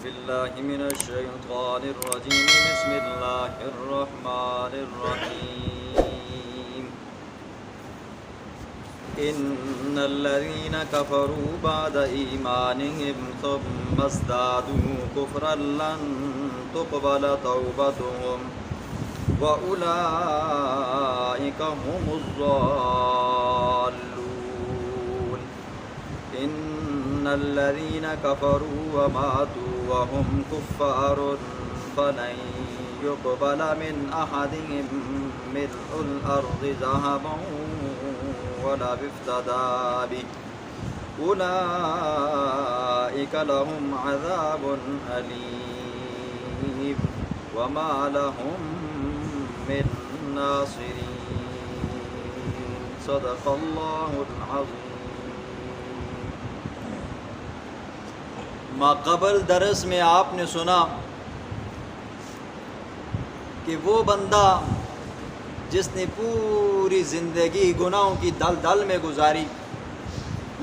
بالله من الشيطان الرجيم بسم الله الرحمن الرحيم إن الذين كفروا بعد إيمانهم ثم ازدادوا كفرا لن تقبل توبتهم وأولئك هم الضالون إن الذين كفروا وماتوا وهم كفار فلن يقبل من أحدهم ملء الأرض ذهبا ولا افتدى به أولئك لهم عذاب أليم وما لهم من ناصرين صدق الله العظيم. ماقبل درس میں آپ نے سنا کہ وہ بندہ جس نے پوری زندگی گناہوں کی دلدل میں گزاری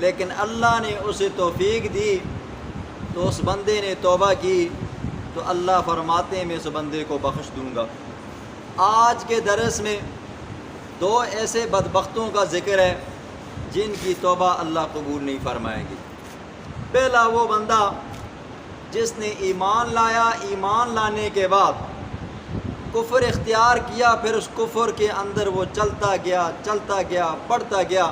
لیکن اللہ نے اسے توفیق دی تو اس بندے نے توبہ کی تو اللہ فرماتے ہیں میں اس بندے کو بخش دوں گا. آج کے درس میں دو ایسے بدبختوں کا ذکر ہے جن کی توبہ اللہ قبول نہیں فرمائے گی. پہلا وہ بندہ جس نے ایمان لایا، ایمان لانے کے بعد کفر اختیار کیا، پھر اس کفر کے اندر وہ چلتا گیا پڑھتا گیا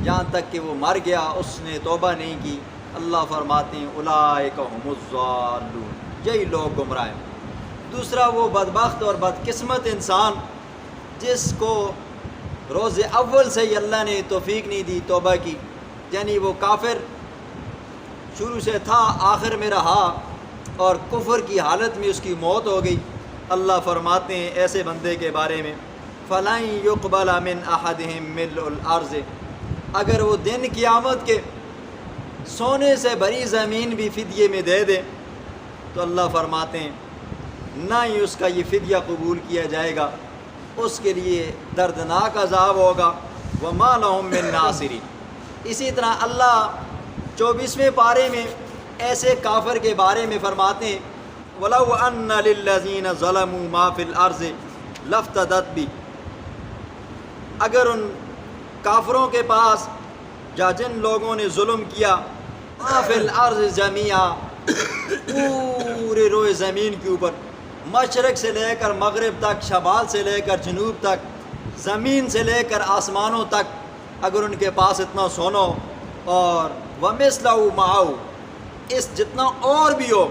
یہاں تک کہ وہ مر گیا، اس نے توبہ نہیں کی. اللہ فرماتے ہیں اولئک هم الضالون، یہی لوگ گمراہ ہیں. دوسرا وہ بدبخت اور بدقسمت انسان جس کو روز اول سے ہی اللہ نے توفیق نہیں دی توبہ کی، یعنی وہ کافر شروع سے تھا آخر میں رہا اور کفر کی حالت میں اس کی موت ہو گئی. اللہ فرماتے ہیں ایسے بندے کے بارے میں فَلَن يُقْبَلَ مِنْ أَحَدِهِمْ مِلْءُ الْأَرْضِ، اگر وہ دن قیامت کے سونے سے بھری زمین بھی فدیے میں دے دے تو اللہ فرماتے ہیں نہ ہی اس کا یہ فدیہ قبول کیا جائے گا، اس کے لیے دردناک عذاب ہوگا. وَمَا لَهُم مِّن نَاصِرِينَ. اسی طرح اللہ 24ویں پارے میں ایسے کافر کے بارے میں فرماتے ہیں وَلَوْ أَنَّ لِلَّذِينَ ظَلَمُوا مَا فِي الْأَرْضِ لَافْتَدَتْ بِهِ، اگر ان کافروں کے پاس یا جن لوگوں نے ظلم کیا مَا فِي الْأَرْضِ جَمِيعًا، پورے روئے زمین کے اوپر مشرق سے لے کر مغرب تک، شمال سے لے کر جنوب تک، زمین سے لے کر آسمانوں تک، اگر ان کے پاس اتنا سونا اور وَمِثْلَهُ مَعَهُ، اس جتنا اور بھی ہو،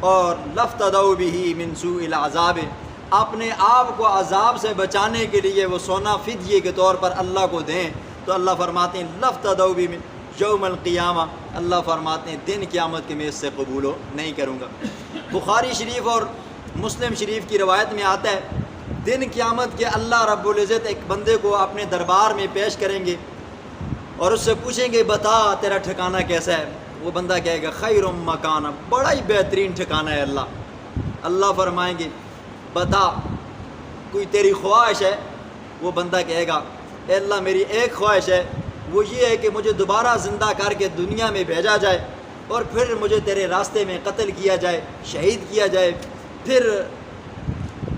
اور لَافْتَدَوْا بِهِ مِنْ سُوءِ الْعَذَابِ، اپنے آپ کو عذاب سے بچانے کے لیے وہ سونا فدیے کے طور پر اللہ کو دیں تو اللہ فرماتے ہیں لَافْتَدَوْا بِهِ یوم القیامہ، اللہ فرماتے ہیں دن قیامت کے میں اس سے قبول نہیں کروں گا. بخاری شریف اور مسلم شریف کی روایت میں آتا ہے دن قیامت کے اللہ رب العزت ایک بندے کو اپنے دربار میں پیش کریں گے اور اس سے پوچھیں گے بتا تیرا ٹھکانہ کیسا ہے. وہ بندہ کہے گا خیر مکانہ، بڑا ہی بہترین ٹھکانہ ہے اللہ. اللہ فرمائیں گے بتا کوئی تیری خواہش ہے؟ وہ بندہ کہے گا اے اللہ میری ایک خواہش ہے، وہ یہ ہے کہ مجھے دوبارہ زندہ کر کے دنیا میں بھیجا جائے اور پھر مجھے تیرے راستے میں قتل کیا جائے، شہید کیا جائے، پھر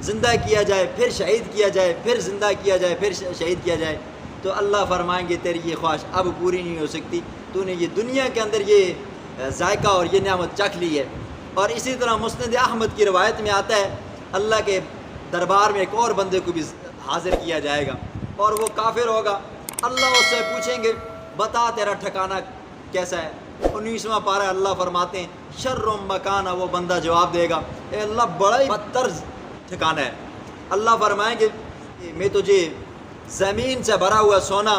زندہ کیا جائے، پھر شہید کیا جائے، پھر زندہ کیا جائے، پھر شہید کیا جائے. تو اللہ فرمائیں گے تیری یہ خواہش اب پوری نہیں ہو سکتی، تو نے یہ دنیا کے اندر یہ ذائقہ اور یہ نعمت چکھ لی ہے. اور اسی طرح مسند احمد کی روایت میں آتا ہے اللہ کے دربار میں ایک اور بندے کو بھی حاضر کیا جائے گا اور وہ کافر ہوگا. اللہ اس سے پوچھیں گے بتا تیرا ٹھکانہ کیسا ہے؟ 19واں پارہ اللہ فرماتے ہیں شر مکانہ، وہ بندہ جواب دے گا اے اللہ بڑا ہی بدتر ٹھکانہ ہے. اللہ فرمائیں گے میں تجھے زمین سے بھرا ہوا سونا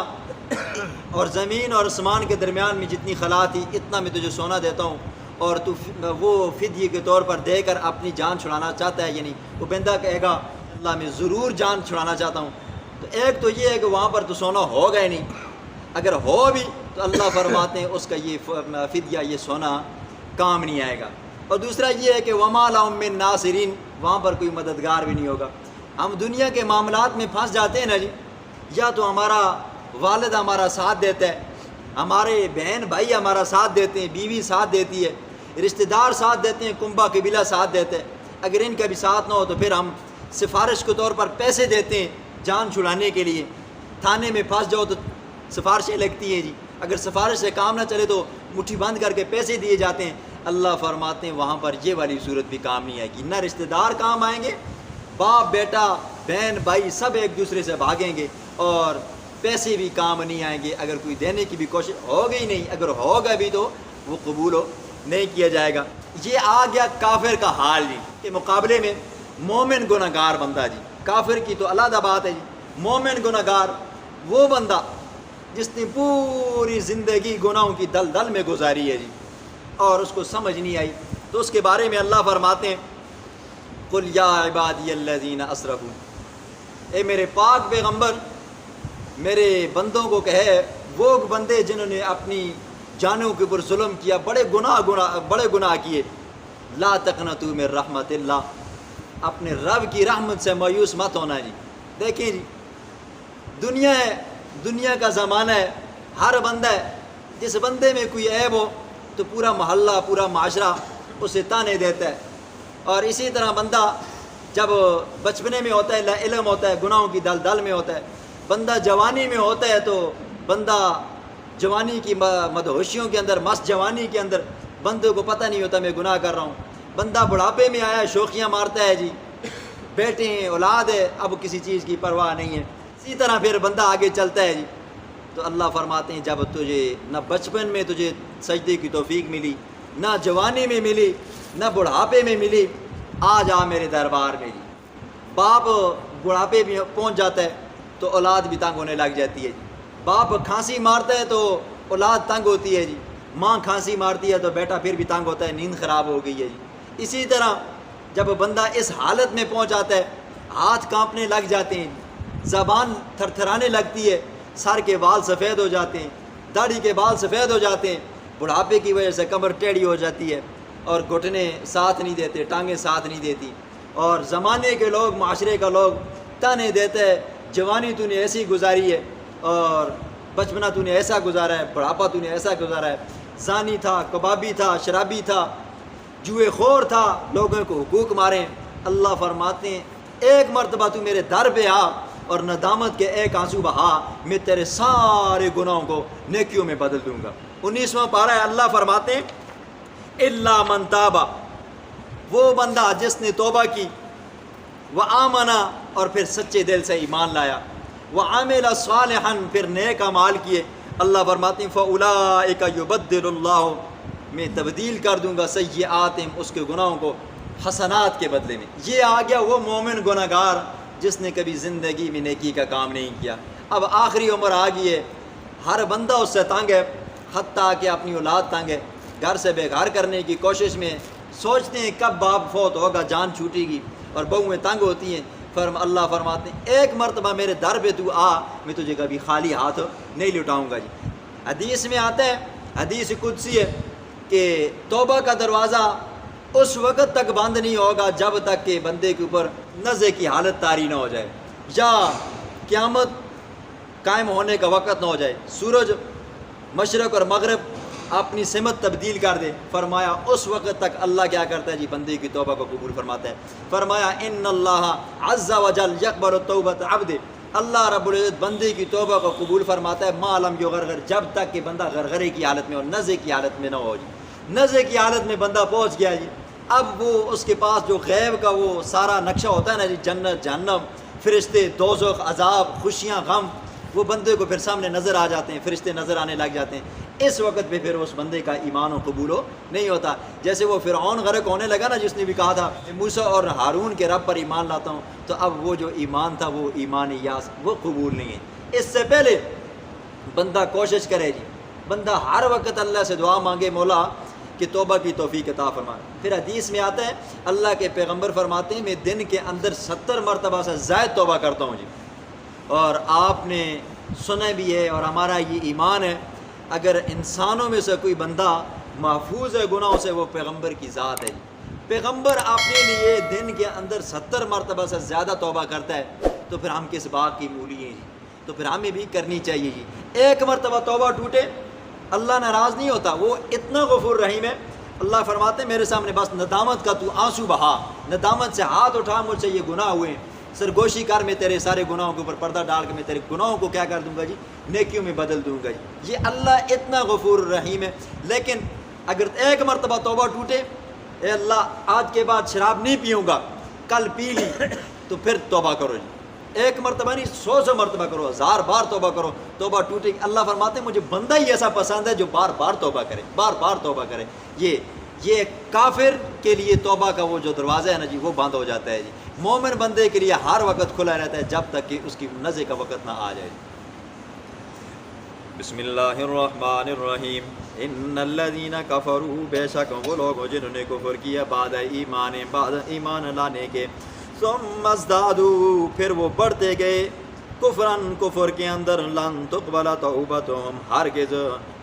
اور زمین اور آسمان کے درمیان میں جتنی خلا تھی اتنا میں تجھے سونا دیتا ہوں اور تو وہ فدیے کے طور پر دے کر اپنی جان چھڑانا چاہتا ہے. یعنی وہ بندہ کہے گا اللہ میں ضرور جان چھڑانا چاہتا ہوں. تو ایک تو یہ ہے کہ وہاں پر تو سونا ہوگا ہی نہیں، اگر ہو بھی تو اللہ فرماتے ہیں اس کا یہ فدیہ یہ سونا کام نہیں آئے گا. اور دوسرا یہ ہے کہ وَمَا لَهُم مِّن نَاصِرِينَ، وہاں پر کوئی مددگار بھی نہیں ہوگا. ہم دنیا کے معاملات میں پھنس جاتے ہیں نا جی، یا تو ہمارا والد ہمارا ساتھ دیتا ہے، ہمارے بہن بھائی ہمارا ساتھ دیتے ہیں، بیوی ساتھ دیتی ہے، رشتہ دار ساتھ دیتے ہیں، کنبہ قبیلہ ساتھ دیتے ہیں، اگر ان کا بھی ساتھ نہ ہو تو پھر ہم سفارش کے طور پر پیسے دیتے ہیں جان چھڑانے کے لیے۔ تھانے میں پھنس جاؤ تو سفارشیں لگتی ہیں جی، اگر سفارش سے کام نہ چلے تو مٹھی بند کر کے پیسے دیے جاتے ہیں۔ اللہ فرماتے ہیں وہاں پر یہ والی صورت بھی کام نہیں آئے گی، نہ رشتہ دار کام آئیں گے، باپ بیٹا بہن بھائی سب ایک دوسرے سے بھاگیں گے، اور پیسے بھی کام نہیں آئیں گے، اگر کوئی دینے کی بھی کوشش ہوگی ہی نہیں، اگر ہوگا بھی تو وہ قبول نہیں کیا جائے گا۔ یہ آ گیا کافر کا حال جی، کے مقابلے میں مومن گناہ گار بندہ جی، کافر کی تو علیحدہ بات ہے جی، مومن گناہ گار وہ بندہ جس نے پوری زندگی گناہوں کی دلدل میں گزاری ہے جی، اور اس کو سمجھ نہیں آئی، تو اس کے بارے میں اللہ فرماتے ہیں قل یا عبادی الذین اسرفوا، اے میرے پاک پیغمبر میرے بندوں کو کہے، وہ بندے جنہوں نے اپنی جانوں کے اوپر ظلم کیا، بڑے گناہ کیے، لا تقنطوا من رحمت اللہ، اپنے رب کی رحمت سے مایوس مت ہونا جی۔ دیکھیں جی، دنیا ہے، دنیا کا زمانہ ہے، ہر بندہ ہے، جس بندے میں کوئی عیب ہو تو پورا محلہ پورا معاشرہ اسے تانے دیتا ہے، اور اسی طرح بندہ جب بچپنے میں ہوتا ہے علم ہوتا ہے، گناہوں کی دلدل میں ہوتا ہے، بندہ جوانی میں ہوتا ہے تو بندہ جوانی کی مدہوشیوں کے اندر، مست جوانی کے اندر بندے کو پتہ نہیں ہوتا میں گناہ کر رہا ہوں، بندہ بڑھاپے میں آیا شوخیاں مارتا ہے جی، بیٹے ہیں اولاد ہے، اب کسی چیز کی پرواہ نہیں ہے، اسی طرح پھر بندہ آگے چلتا ہے جی۔ تو اللہ فرماتے ہیں جب تجھے نہ بچپن میں تجھے سجدے کی توفیق ملی، نہ جوانی میں ملی، نہ بڑھاپے میں ملی، آ جا میرے دربار میں جی۔ باپ بڑھاپے میں پہنچ جاتا ہے تو اولاد بھی تنگ ہونے لگ جاتی ہے جی، باپ کھانسی مارتا ہے تو اولاد تنگ ہوتی ہے جی، ماں کھانسی مارتی ہے تو بیٹا پھر بھی تنگ ہوتا ہے، نیند خراب ہو گئی ہے جی۔ اسی طرح جب بندہ اس حالت میں پہنچ جاتا ہے، ہاتھ کانپنے لگ جاتے ہیں، زبان تھر تھرانے لگتی ہے، سر کے بال سفید ہو جاتے ہیں، داڑھی کے بال سفید ہو جاتے ہیں، بڑھاپے کی وجہ سے کمر ٹیڑھی ہو جاتی ہے، اور گھٹنے ساتھ نہیں دیتے، ٹانگیں ساتھ نہیں دیتی، اور زمانے کے لوگ، معاشرے کا لوگ تانے دیتے ہیں، جوانی تو نے ایسی گزاری ہے، اور بچپنا تو نے ایسا گزارا ہے، بڑھاپا تو نے ایسا گزارا ہے، زانی تھا، کبابی تھا، شرابی تھا، جوئے خور تھا، لوگوں کو حقوق مارے۔ اللہ فرماتے ہیں ایک مرتبہ تو میرے در پہ آ اور ندامت کے ایک آنسو بہا، میں تیرے سارے گناہوں کو نیکیوں میں بدل دوں گا۔ 19واں پارہ ہے، اللہ فرماتے ہیں الا من تابا، وہ بندہ جس نے توبہ کی، وآمنا، اور پھر سچے دل سے ایمان لایا، وعمل صالحا، پھر نیک اعمال کیے، اللہ فرماتے ہیں فاولئک یبدل اللہ، میں تبدیل کر دوں گا سیئاتہم، اس کے گناہوں کو حسنات کے بدلے میں۔ یہ آ گیا وہ مومن گناہ گار جس نے کبھی زندگی میں نیکی کا کام نہیں کیا، اب آخری عمر آ گئی ہے، ہر بندہ اس سے تنگ ہے، حتیٰ کہ اپنی اولاد تنگ ہے، گھر سے بے گھر کرنے کی کوشش میں سوچتے ہیں کب باپ فوت ہوگا، جان چھوٹے گی، اور بہویں تنگ ہوتی ہیں۔ اللہ فرماتے ہیں ایک مرتبہ میرے در پہ تو آ، میں تجھے کبھی خالی ہاتھ نہیں لٹاؤں گا جی۔ حدیث میں آتا ہے، حدیث قدسی ہے کہ توبہ کا دروازہ اس وقت تک بند نہیں ہوگا جب تک کہ بندے کے اوپر نزع کی حالت طاری نہ ہو جائے، یا قیامت قائم ہونے کا وقت نہ ہو جائے، سورج مشرق اور مغرب اپنی سمت تبدیل کر دے۔ فرمایا اس وقت تک اللہ کیا کرتا ہے جی، بندے کی توبہ کو قبول فرماتا ہے۔ فرمایا ان اللہ عز وجل یقبل توبۃ عبد، اللہ رب العزت بندے کی توبہ کو قبول فرماتا ہے ما لم یغرغر، جب تک کہ بندہ غرغرے کی حالت میں اور نزع کی حالت میں نہ ہو جی۔ نزع کی حالت میں بندہ پہنچ گیا جی، اب وہ اس کے پاس جو غیب کا وہ سارا نقشہ ہوتا ہے نا جی، جنت جہنم، فرشتے، دوزخ، عذاب، خوشیاں، غم، وہ بندے کو پھر سامنے نظر آ جاتے ہیں، فرشتے نظر آنے لگ جاتے ہیں۔ اس وقت پہ پھر اس بندے کا ایمان و قبول نہیں ہوتا، جیسے وہ فرعون غرق ہونے لگا نا، جس نے بھی کہا تھا موسیٰ اور ہارون کے رب پر ایمان لاتا ہوں، تو اب وہ جو ایمان تھا وہ ایمان یاس وہ قبول نہیں ہے۔ اس سے پہلے بندہ کوشش کرے جی، بندہ ہر وقت اللہ سے دعا مانگے مولا کہ توبہ کی توفیق عطا فرما۔ پھر حدیث میں آتا ہے اللہ کے پیغمبر فرماتے ہیں میں دن کے اندر 70 مرتبہ سے زائد توبہ کرتا ہوں جی، اور آپ نے سنا بھی ہے اور ہمارا یہ ایمان ہے، اگر انسانوں میں سے کوئی بندہ محفوظ ہے گناہوں سے وہ پیغمبر کی ذات ہے جی۔ پیغمبر اپنے لیے دن کے اندر 70 مرتبہ سے زیادہ توبہ کرتا ہے، تو پھر ہم کس بات کی مولی ہیں جی، تو پھر ہمیں بھی کرنی چاہیے جی۔ ایک مرتبہ توبہ ٹوٹے اللہ ناراض نہیں ہوتا، وہ اتنا غفور رحیم ہے، اللہ فرماتے ہیں میرے سامنے بس ندامت کا تو آنسو بہا، ندامت سے ہاتھ اٹھا، مجھ سے یہ گناہ ہوئے ہیں، سرگوشی کر، میں تیرے سارے گناہوں کے اوپر پردہ ڈال کے میں تیرے گناہوں کو کیا کر دوں گا جی، نیکیوں میں بدل دوں گا جی۔ یہ اللہ اتنا غفور الرحیم ہے۔ لیکن اگر ایک مرتبہ توبہ ٹوٹے، اے اللہ آج کے بعد شراب نہیں پیوں گا، کل پی لی، تو پھر توبہ کرو جی، ایک مرتبہ نہیں 100 مرتبہ کرو، 1000 بار توبہ کرو، توبہ ٹوٹے گی۔ اللہ فرماتے ہیں مجھے بندہ ہی ایسا پسند ہے جو بار بار توبہ کرے، بار بار توبہ کرے۔ یہ کافر کے لیے توبہ کا وہ جو دروازہ ہے نا جی، وہ بند ہو جاتا ہے جی۔ مومن بندے کے لیے ہر وقت کھلا رہتا ہے جب تک کہ اس کی نزع کا وقت نہ آ جائے۔ بسم اللہ الرحمن الرحیم۔ ان الذین کفروا، بے شک وہ لوگ جنہوں نے کفر کیا بعد ایمان لانے کے، ثم ازدادوا، پھر وہ بڑھتے گئے، کفرن، کفر کے اندر، لن تقبل توبتہم، ہرگز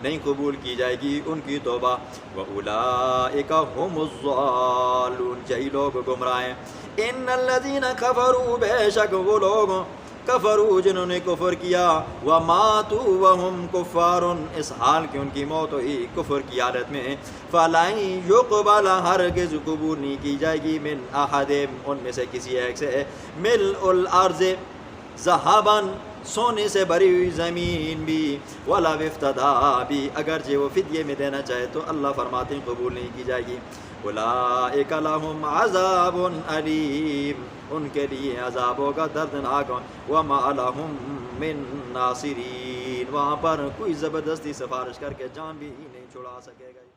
نہیں قبول کی جائے گی ان کی توبہ، واولئک هم الضالون، یہی لوگ گمراہ ہیں۔ ان الذین کفروا، بے شک وہ لوگ کفروا جنہوں نے کفر کیا، وماتوا وهم کفار، اس حال کہ ان کی موت ہوئی کفر کی حالت میں، فلن یقبل، ہرگز قبول نہیں کی جائے گی، من احد، ان میں سے کسی ایک سے، ملء الارض، ذہباً، سونے سے بھری ہوئی زمین بھی، ولا افتدی بھی، اگرچہ وہ فدیے میں دینا چاہے تو اللہ فرماتے ہیں قبول نہیں کی جائے گی۔ اولئک لہم عذاب علیم، ان کے لیے عذاب ہوگا دردناک، وما لہم من ناصرین، وہاں پر کوئی زبردستی سفارش کر کے جان بھی نہیں چھڑا سکے گا۔